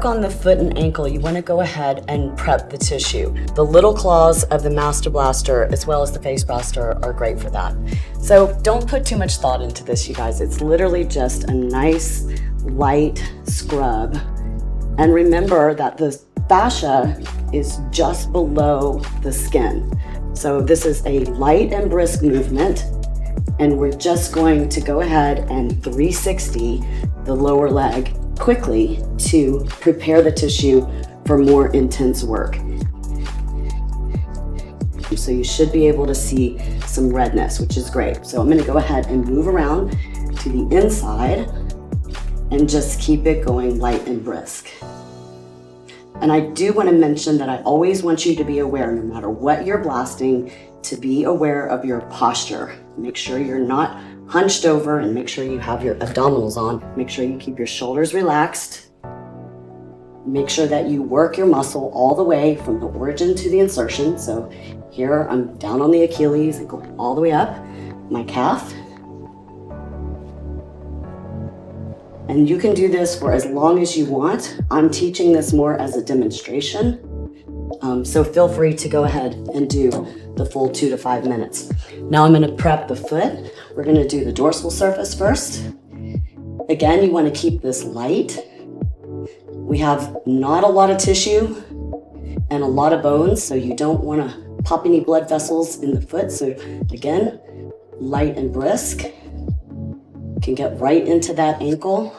on the foot and ankle, you want to go ahead and prep the tissue. The little claws of the Master Blaster as well as the Face Blaster are great for that. So don't put too much thought into this, you guys. It's literally just a nice light scrub. And remember that the fascia is just below the skin. So this is a light and brisk movement, and we're just going to go ahead and 360 the lower leg quickly to prepare the tissue for more intense work. So you should be able to see some redness, which is great. So I'm going to go ahead and move around to the inside and just keep it going light and brisk. And I do want to mention that I always want you to be aware, no matter what you're blasting, to be aware of your posture. Make sure you're not hunched over, and make sure you have your abdominals on. Make sure you keep your shoulders relaxed. Make sure that you work your muscle all the way from the origin to the insertion. So here I'm down on the Achilles and going all the way up my calf. And you can do this for as long as you want. I'm teaching this more as a demonstration. So feel free to go ahead and do the full 2 to 5 minutes. Now I'm gonna prep the foot. We're gonna do the dorsal surface first. Again, you wanna keep this light. We have not a lot of tissue and a lot of bones, so you don't wanna pop any blood vessels in the foot. So again, light and brisk. Can get right into that ankle.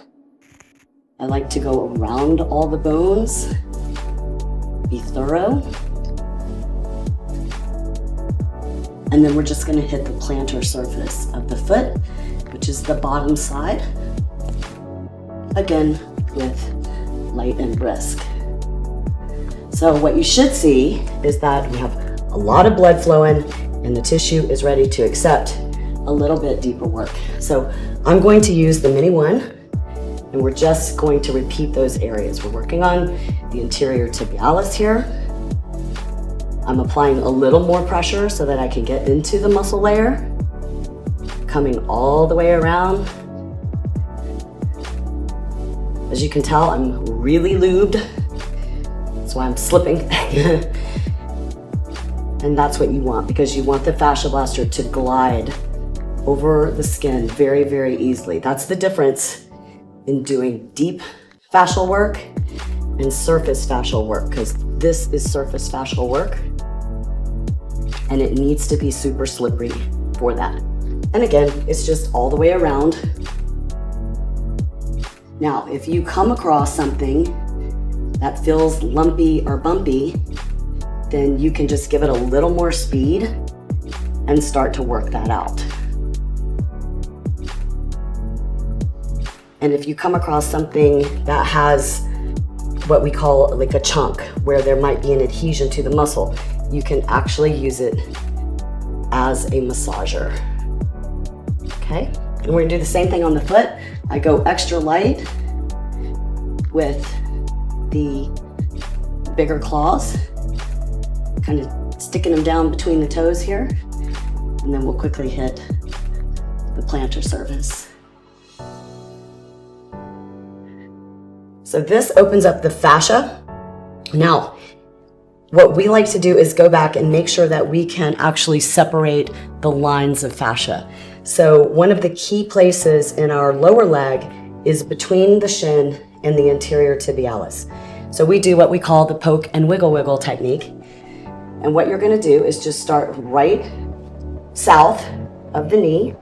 I like to go around all the bones. Be thorough. And then we're just going to hit the plantar surface of the foot, which is the bottom side. Again, with light and brisk. So what you should see is that we have a lot of blood flowing and the tissue is ready to accept a little bit deeper work. So I'm going to use the mini one, and we're just going to repeat those areas. We're working on the anterior tibialis here. I'm applying a little more pressure so that I can get into the muscle layer, coming all the way around. As you can tell, I'm really lubed. That's why I'm slipping. And that's what you want, because you want the fascia blaster to glide over the skin very, very easily. That's the difference in doing deep fascial work and surface fascial work, because this is surface fascial work and it needs to be super slippery for that. And again, it's just all the way around. Now, if you come across something that feels lumpy or bumpy, then you can just give it a little more speed and start to work that out. And if you come across something that has what we call like a chunk, where there might be an adhesion to the muscle, you can actually use it as a massager. Okay, and we're gonna do the same thing on the foot. I go extra light with the bigger claws, kind of sticking them down between the toes here, and then we'll quickly hit the plantar surface. So this opens up the fascia. Now, what we like to do is go back and make sure that we can actually separate the lines of fascia. So one of the key places in our lower leg is between the shin and the anterior tibialis. So we do what we call the poke and wiggle wiggle technique. And what you're gonna do is just start right south of the knee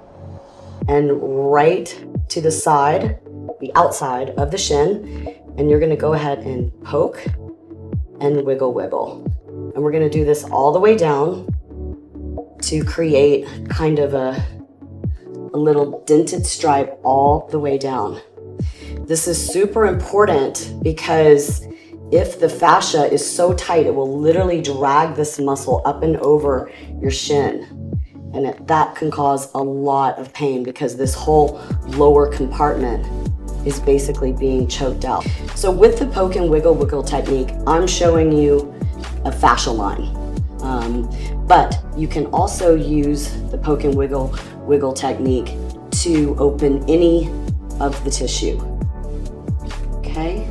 and right to the side, the outside of the shin, and you're gonna go ahead and poke and wiggle wiggle. And we're gonna do this all the way down to create kind of a little dented stripe all the way down. This is super important because if the fascia is so tight, it will literally drag this muscle up and over your shin. And that can cause a lot of pain because this whole lower compartment is basically being choked out. So with the poke and wiggle wiggle technique, I'm showing you a fascial line. But you can also use the poke and wiggle wiggle technique to open any of the tissue. Okay?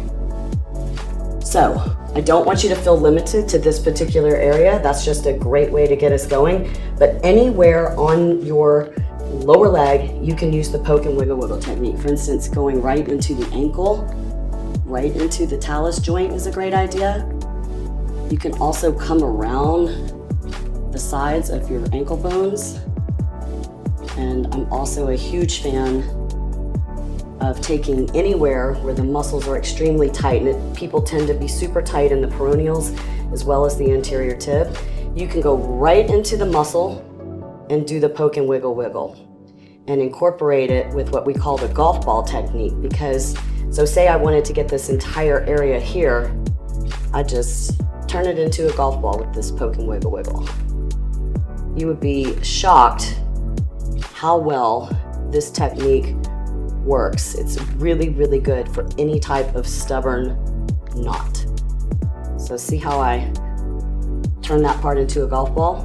So I don't want you to feel limited to this particular area. That's just a great way to get us going. But anywhere on your lower leg, you can use the poke and wiggle wiggle technique. For instance, going right into the ankle, right into the talus joint is a great idea. You can also come around the sides of your ankle bones. And I'm also a huge fan of taking anywhere where the muscles are extremely tight, and people tend to be super tight in the peroneals as well as the anterior tib. You can go right into the muscle and do the poke and wiggle wiggle and incorporate it with what we call the golf ball technique. Because, so say I wanted to get this entire area here, I just turn it into a golf ball with this poke and wiggle wiggle. You would be shocked how well this technique works. It's really, really good for any type of stubborn knot. So see how I turn that part into a golf ball?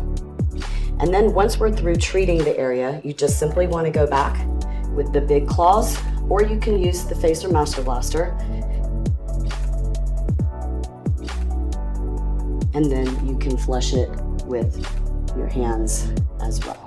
And then once we're through treating the area, you just simply want to go back with the big claws, or you can use the Fascia Master Blaster. And then you can flush it with your hands as well.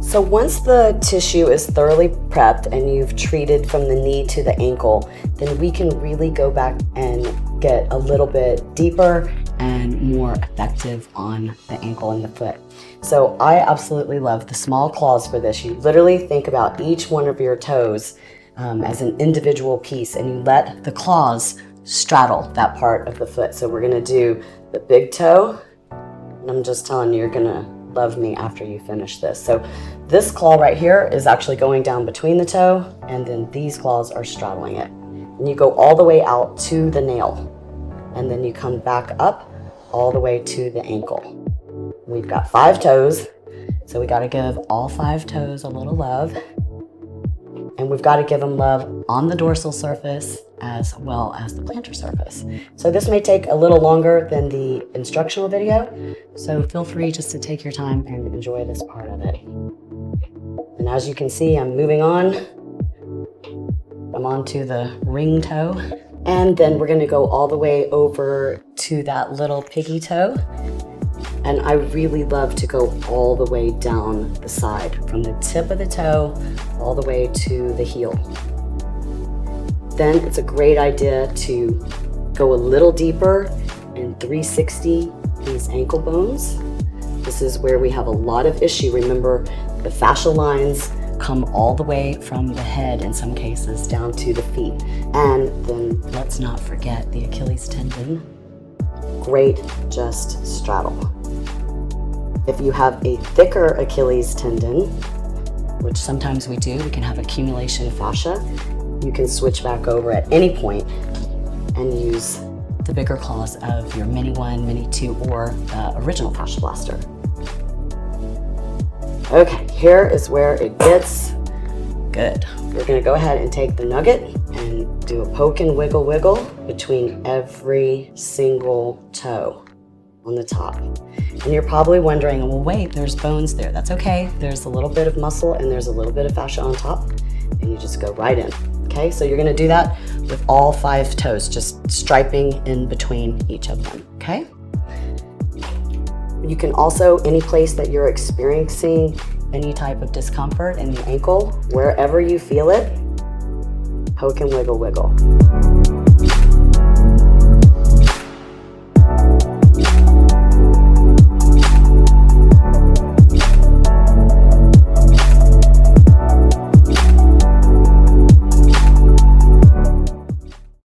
So once the tissue is thoroughly prepped and you've treated from the knee to the ankle, then we can really go back and get a little bit deeper and more effective on the ankle and the foot. So I absolutely love the small claws for this. You literally think about each one of your toes as an individual piece, and you let the claws straddle that part of the foot. So we're gonna do the big toe, and I'm just telling you, you're gonna love me after you finish this. So this claw right here is actually going down between the toe, and then these claws are straddling it. And you go all the way out to the nail, and then you come back up all the way to the ankle. We've got 5 toes, so we got to give all 5 toes a little love. And we've got to give them love on the dorsal surface as well as the plantar surface. So this may take a little longer than the instructional video, so feel free just to take your time and enjoy this part of it. And as you can see, I'm moving on. I'm onto the ring toe. And then we're gonna go all the way over to that little piggy toe. And I really love to go all the way down the side, from the tip of the toe all the way to the heel. Then it's a great idea to go a little deeper and 360 these ankle bones. This is where we have a lot of issue. Remember, the fascial lines come all the way from the head in some cases down to the feet. And then let's not forget the Achilles tendon. Great, just straddle. If you have a thicker Achilles tendon, which sometimes we do, we can have accumulation of fascia, you can switch back over at any point and use the bigger claws of your Mini 1, Mini 2, or the original Fascia Blaster. Okay, here is where it gets good. We're gonna go ahead and take the nugget and do a poke and wiggle wiggle between every single toe on the top. And you're probably wondering, well, wait, there's bones there. That's okay. There's a little bit of muscle and there's a little bit of fascia on top, and you just go right in. Okay, so you're gonna do that with all 5 toes, just striping in between each of them, okay? You can also, any place that you're experiencing any type of discomfort in the ankle, wherever you feel it, poke and wiggle wiggle.